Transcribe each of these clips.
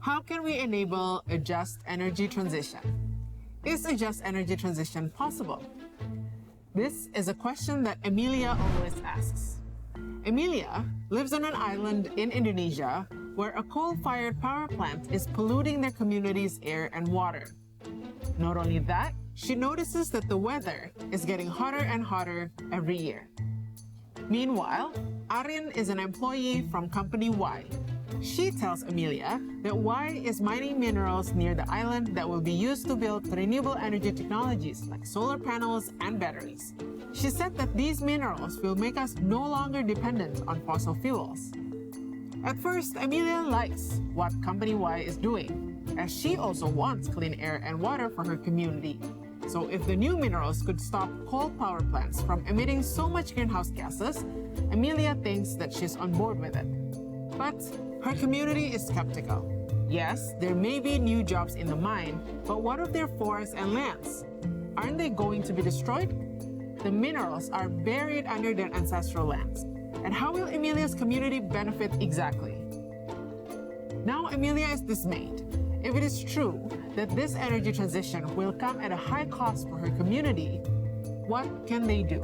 How can we enable a just energy transition? Is a just energy transition possible? This is a question that Emilia always asks. Emilia lives on an island in Indonesia where a coal-fired power plant is polluting their community's air and water. Not only that, she notices that the weather is getting hotter and hotter every year. Meanwhile, Arin is an employee from company Y. She tells Emilia that Y is mining minerals near the island that will be used to build renewable energy technologies like solar panels and batteries. She said that these minerals will make us no longer dependent on fossil fuels. At first, Emilia likes what Company Y is doing, as she also wants clean air and water for her community. So if the new minerals could stop coal power plants from emitting so much greenhouse gases, Emilia thinks that she's on board with it. But her community is skeptical. Yes, there may be new jobs in the mine, but what of their forests and lands? Aren't they going to be destroyed? The minerals are buried under their ancestral lands. And how will Emilia's community benefit exactly? Now Emilia is dismayed. If it is true that this energy transition will come at a high cost for her community, what can they do?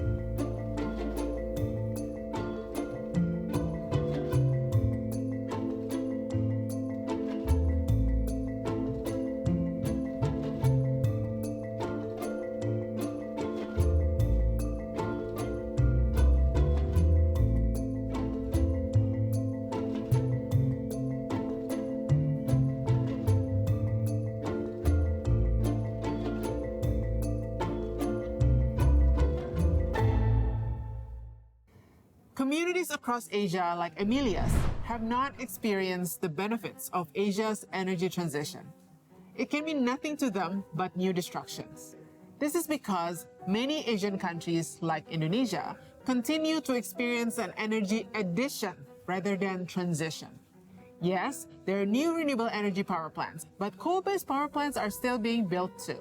Communities across Asia, like Emilia's, have not experienced the benefits of Asia's energy transition. It can mean nothing to them but new destructions. This is because many Asian countries, like Indonesia, continue to experience an energy addition rather than transition. Yes, there are new renewable energy power plants, but coal-based power plants are still being built too.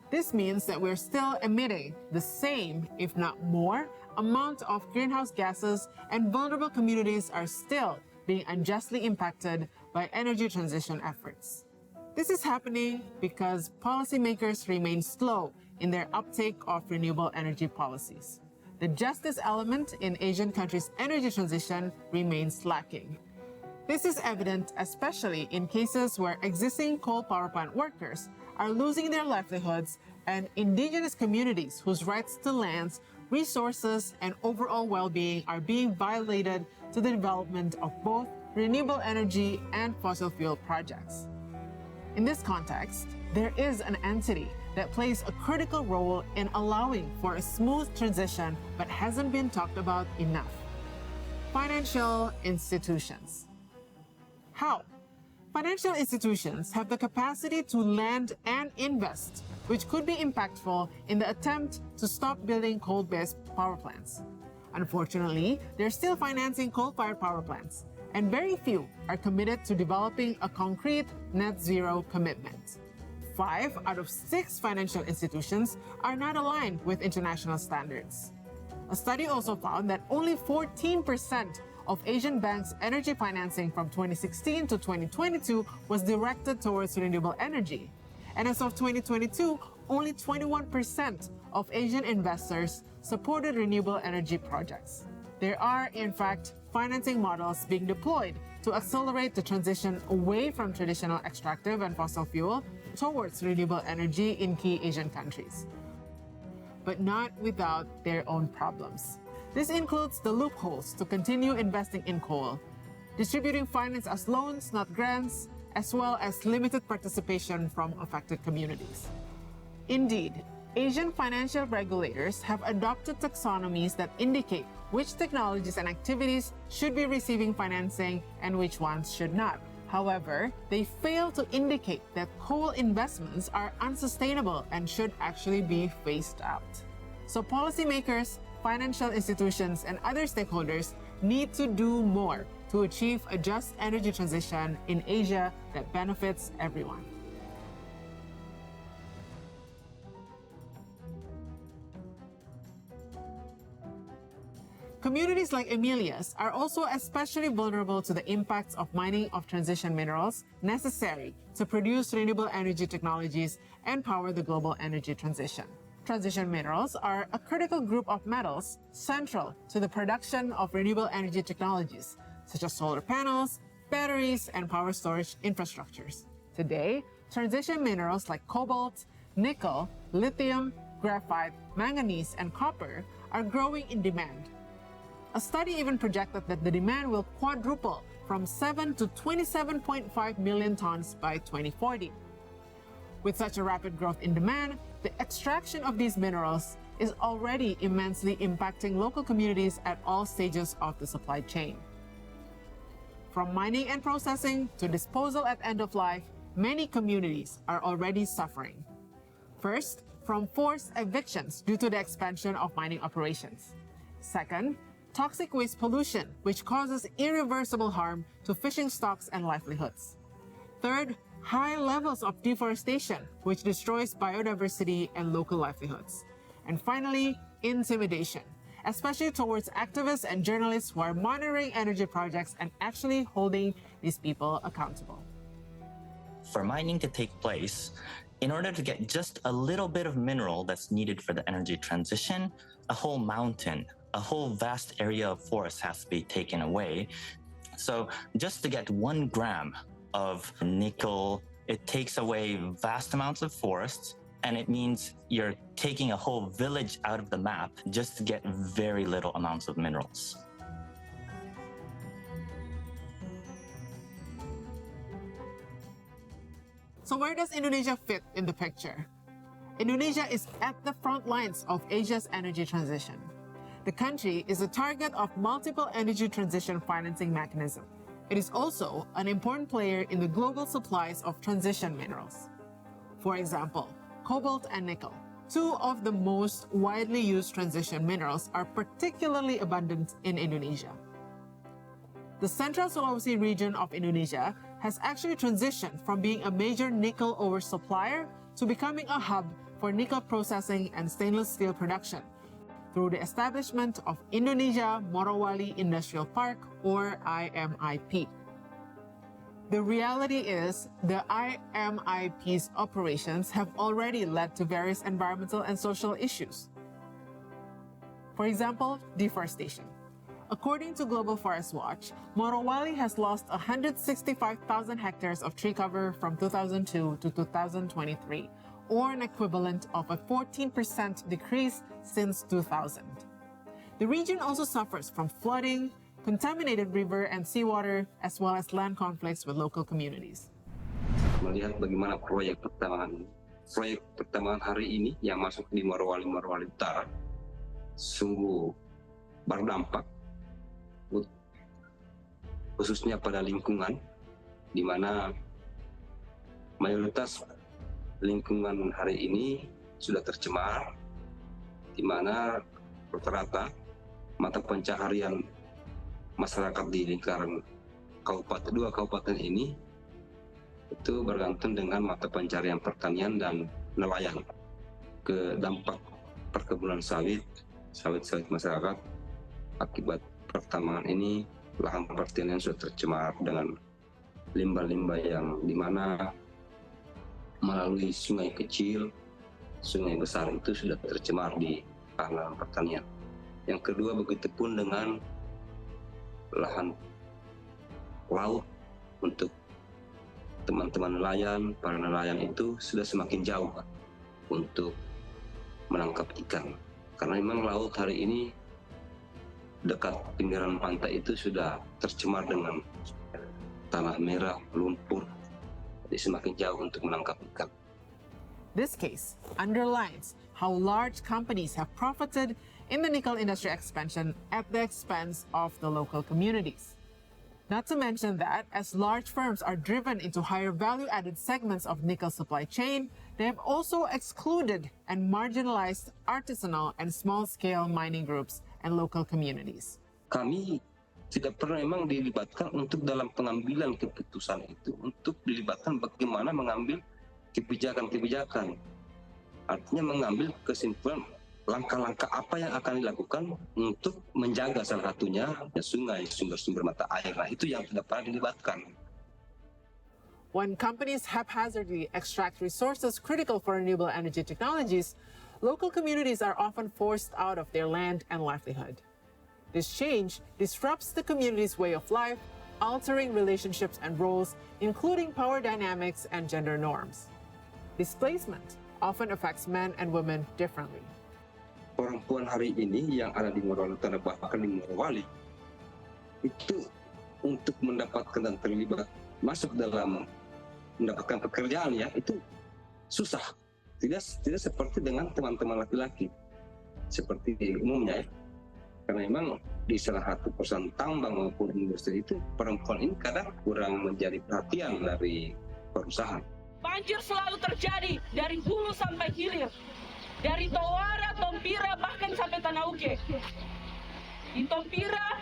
This means that we're still emitting the same, if not more, amount of greenhouse gases, and vulnerable communities are still being unjustly impacted by energy transition efforts. This is happening because policymakers remain slow in their uptake of renewable energy policies. The justice element in Asian countries' energy transition remains lacking. This is evident especially in cases where existing coal power plant workers are losing their livelihoods and indigenous communities whose rights to lands, resources, and overall well-being are being violated to the development of both renewable energy and fossil fuel projects. In this context, there is an entity that plays a critical role in allowing for a smooth transition but hasn't been talked about enough: financial institutions. How? Financial institutions have the capacity to lend and invest, which could be impactful in the attempt to stop building coal-based power plants. Unfortunately, they're still financing coal-fired power plants, and very few are committed to developing a concrete net zero commitment. 5 out of 6 financial institutions are not aligned with international standards. A study also found that only 14% of Asian banks' energy financing from 2016 to 2022 was directed towards renewable energy. And as of 2022, only 21% of Asian investors supported renewable energy projects. There are, in fact, financing models being deployed to accelerate the transition away from traditional extractive and fossil fuel towards renewable energy in key Asian countries, but not without their own problems. This includes the loopholes to continue investing in coal, distributing finance as loans, not grants, as well as limited participation from affected communities. Indeed, Asian financial regulators have adopted taxonomies that indicate which technologies and activities should be receiving financing and which ones should not. However, they fail to indicate that coal investments are unsustainable and should actually be phased out. So policymakers, financial institutions, and other stakeholders need to do more to achieve a just energy transition in Asia that benefits everyone. Communities like Emilia's are also especially vulnerable to the impacts of mining of transition minerals necessary to produce renewable energy technologies and power the global energy transition. Transition minerals are a critical group of metals central to the production of renewable energy technologies, such as solar panels, batteries, and power storage infrastructures. Today, transition minerals like cobalt, nickel, lithium, graphite, manganese, and copper are growing in demand. A study even projected that the demand will quadruple from 7 to 27.5 million tons by 2040. With such a rapid growth in demand, the extraction of these minerals is already immensely impacting local communities at all stages of the supply chain. From mining and processing to disposal at end of life, many communities are already suffering. First, from forced evictions due to the expansion of mining operations. Second, toxic waste pollution, which causes irreversible harm to fishing stocks and livelihoods. Third, high levels of deforestation, which destroys biodiversity and local livelihoods. And finally, intimidation, especially towards activists and journalists who are monitoring energy projects and actually holding these people accountable. For mining to take place, in order to get just a little bit of mineral that's needed for the energy transition, a whole mountain, a whole vast area of forest has to be taken away. So just to get 1 gram of nickel, it takes away vast amounts of forests, and it means you're taking a whole village out of the map just to get very little amounts of minerals. So where does Indonesia fit in the picture? Indonesia is at the front lines of Asia's energy transition. The country is a target of multiple energy transition financing mechanisms. It is also an important player in the global supplies of transition minerals. For example, cobalt and nickel, 2 of the most widely used transition minerals, are particularly abundant in Indonesia. The Central Sulawesi region of Indonesia has actually transitioned from being a major nickel oversupplier to becoming a hub for nickel processing and stainless steel production through the establishment of Indonesia Morowali Industrial Park, or IMIP. The reality is, the IMIP's operations have already led to various environmental and social issues. For example, deforestation. According to Global Forest Watch, Morowali has lost 165,000 hectares of tree cover from 2002 to 2023, or an equivalent of a 14% decrease since 2000. The region also suffers from flooding, contaminated river and seawater, as well as land conflicts with local communities. Melihat bagaimana proyek pertambangan hari ini yang masuk di Morowali Utara sungguh berdampak, khususnya pada lingkungan, di mana mayoritas lingkungan hari ini sudah tercemar, di mana rata-rata mata pencaharian masyarakat di lingkaran dua kabupaten ini itu bergantung dengan mata pencaharian pertanian dan nelayan. Ke dampak perkebunan sawit masyarakat akibat pertambangan ini, lahan pertanian sudah tercemar dengan limbah-limbah yang dimana melalui sungai kecil, sungai besar itu sudah tercemar di lahan pertanian. Yang kedua, begitu pun dengan lahan laut untuk teman-teman nelayan, para nelayan itu sudah semakin jauh untuk menangkap ikan. Karena memang laut hari ini dekat pinggiran pantai itu sudah tercemar dengan tanah merah, lumpur, jadi semakin jauh untuk menangkap ikan. This case underlines how large companies have profited in the nickel industry expansion at the expense of the local communities. Not to mention that, as large firms are driven into higher value-added segments of nickel supply chain, they have also excluded and marginalized artisanal and small-scale mining groups and local communities. Kami tidak pernah memang dilibatkan untuk dalam pengambilan keputusan itu, untuk dilibatkan bagaimana mengambil kebijakan-kebijakan. Artinya mengambil kesimpulan langkah-langkah apa yang akan dilakukan untuk menjaga salah satunya sungai, sumber-sumber mata air. Nah, itu yang tidak pernah dilibatkan. When companies haphazardly extract resources critical for renewable energy technologies, local communities are often forced out of their land and livelihood. This change disrupts the community's way of life, altering relationships and roles, including power dynamics and gender norms. Displacement often affects men and women differently. Perempuan hari ini yang ada di Morowali Utara, bahkan di Morowali, itu untuk mendapatkan dan terlibat masuk dalam mendapatkan pekerjaan ya, itu susah. Tidak seperti dengan teman-teman laki-laki seperti di umumnya ya. Karena memang di salah satu perusahaan tambang maupun industri itu perempuan ini kadang kurang menjadi perhatian dari perusahaan. Banjir selalu terjadi dari hulu sampai hilir, dari Tawara, Tompira, bahkan sampai Tanauke. Di Tompira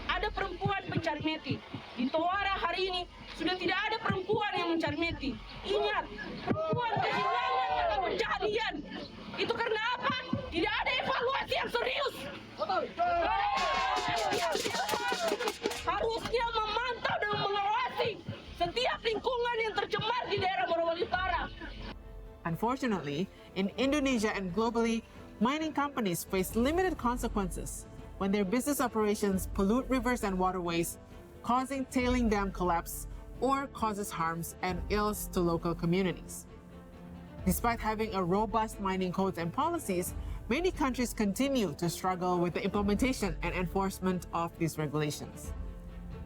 ada perempuan pencari meti. Di Tawara hari ini sudah tidak ada perempuan yang mencari meti. Ingat, perempuan kehilangan dalam kejadian. Itu karena apa? Tidak ada evaluasi yang serius. Harusnya memantau dan mengawasi setiap lingkungan yang tercemar di daerah Morowali Utara. Unfortunately, in Indonesia and globally, mining companies face limited consequences when their business operations pollute rivers and waterways, causing tailing dam collapse or causes harms and ills to local communities. Despite having a robust mining codes and policies, many countries continue to struggle with the implementation and enforcement of these regulations.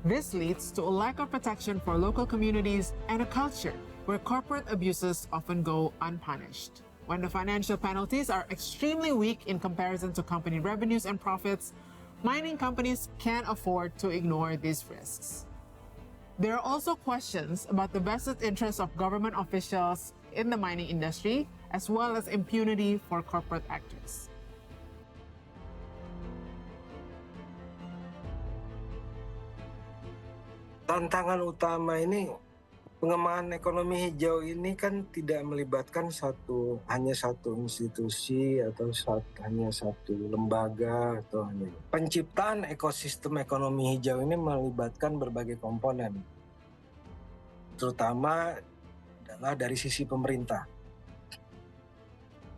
This leads to a lack of protection for local communities and a culture where corporate abuses often go unpunished. When the financial penalties are extremely weak in comparison to company revenues and profits, mining companies can't afford to ignore these risks. There are also questions about the vested interests of government officials in the mining industry, as well as impunity for corporate actors. Tantangan utama ini, pengembangan ekonomi hijau ini kan tidak melibatkan hanya satu institusi atau hanya satu lembaga atau hanya. Penciptaan ekosistem ekonomi hijau ini melibatkan berbagai komponen, terutama adalah dari sisi pemerintah.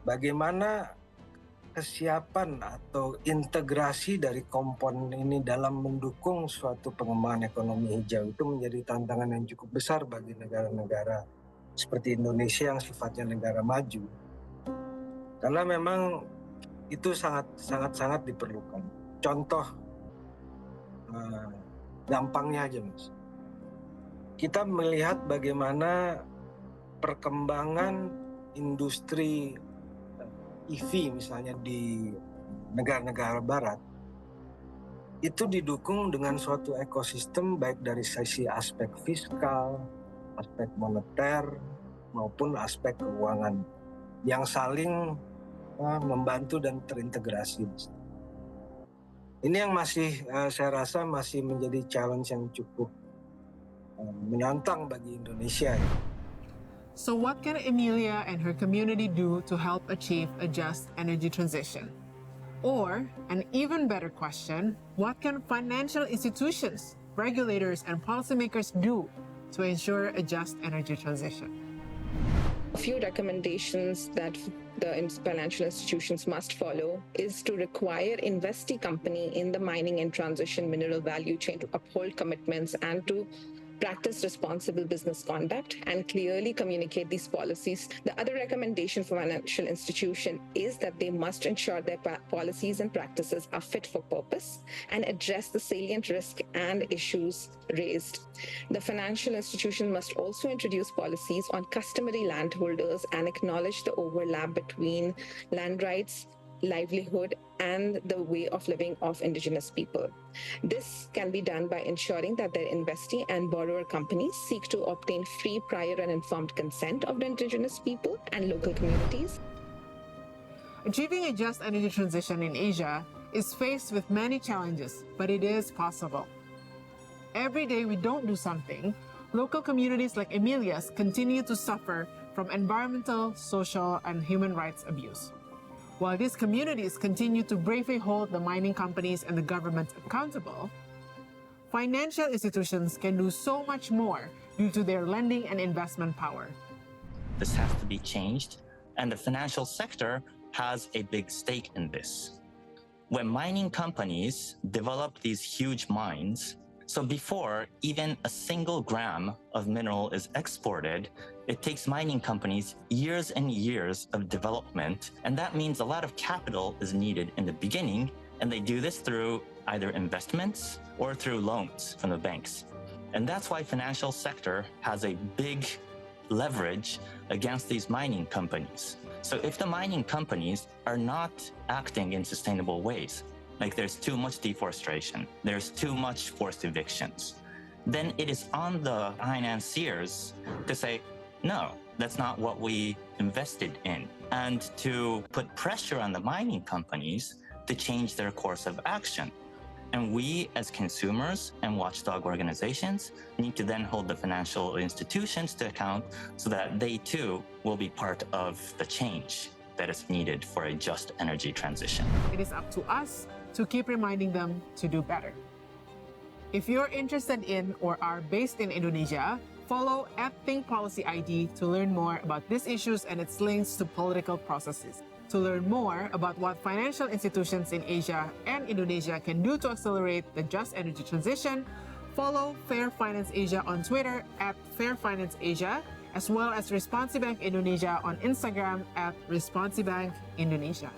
Bagaimana kesiapan atau integrasi dari komponen ini dalam mendukung suatu pengembangan ekonomi hijau itu menjadi tantangan yang cukup besar bagi negara-negara seperti Indonesia yang sifatnya negara maju. Karena memang itu sangat diperlukan. Contoh gampangnya aja, Mas. Kita melihat bagaimana perkembangan industri EV misalnya di negara-negara barat itu didukung dengan suatu ekosistem baik dari sisi aspek fiskal, aspek moneter maupun aspek keuangan yang saling membantu dan terintegrasi. Ini yang saya rasa masih menjadi challenge yang cukup menantang bagi Indonesia. So what can Emilia and her community do to help achieve a just energy transition? Or, an even better question, what can financial institutions, regulators, and policymakers do to ensure a just energy transition? A few recommendations that the financial institutions must follow is to require investee company in the mining and transition mineral value chain to uphold commitments and to practice responsible business conduct and clearly communicate these policies. The other recommendation for financial institution is that they must ensure their policies and practices are fit for purpose and address the salient risk and issues raised. The financial institution must also introduce policies on customary landholders and acknowledge the overlap between land rights, livelihood, and the way of living of indigenous people. This can be done by ensuring that their investee and borrower companies seek to obtain free, prior, and informed consent of the indigenous people and local communities. Achieving a just energy transition in Asia is faced with many challenges, but it is possible. Every day we don't do something, local communities like Emilia's continue to suffer from environmental, social, and human rights abuse. While these communities continue to bravely hold the mining companies and the government accountable, financial institutions can do so much more due to their lending and investment power. This has to be changed, and the financial sector has a big stake in this. When mining companies develop these huge mines, so before even a single gram of mineral is exported, it takes mining companies years and years of development, and that means a lot of capital is needed in the beginning, and they do this through either investments or through loans from the banks. And that's why financial sector has a big leverage against these mining companies. So if the mining companies are not acting in sustainable ways, like there's too much deforestation, there's too much forced evictions, then it is on the financiers to say, no, that's not what we invested in, and to put pressure on the mining companies to change their course of action. And we as consumers and watchdog organizations need to then hold the financial institutions to account so that they too will be part of the change that is needed for a just energy transition. It is up to us to keep reminding them to do better. If you're interested in or are based in Indonesia, follow @ThinkPolicyID to learn more about these issues and its links to political processes. To learn more about what financial institutions in Asia and Indonesia can do to accelerate the just energy transition, follow Fair Finance Asia on Twitter @FairFinanceAsia, as well as ResponsiBank Indonesia on Instagram @ResponsiBank Indonesia.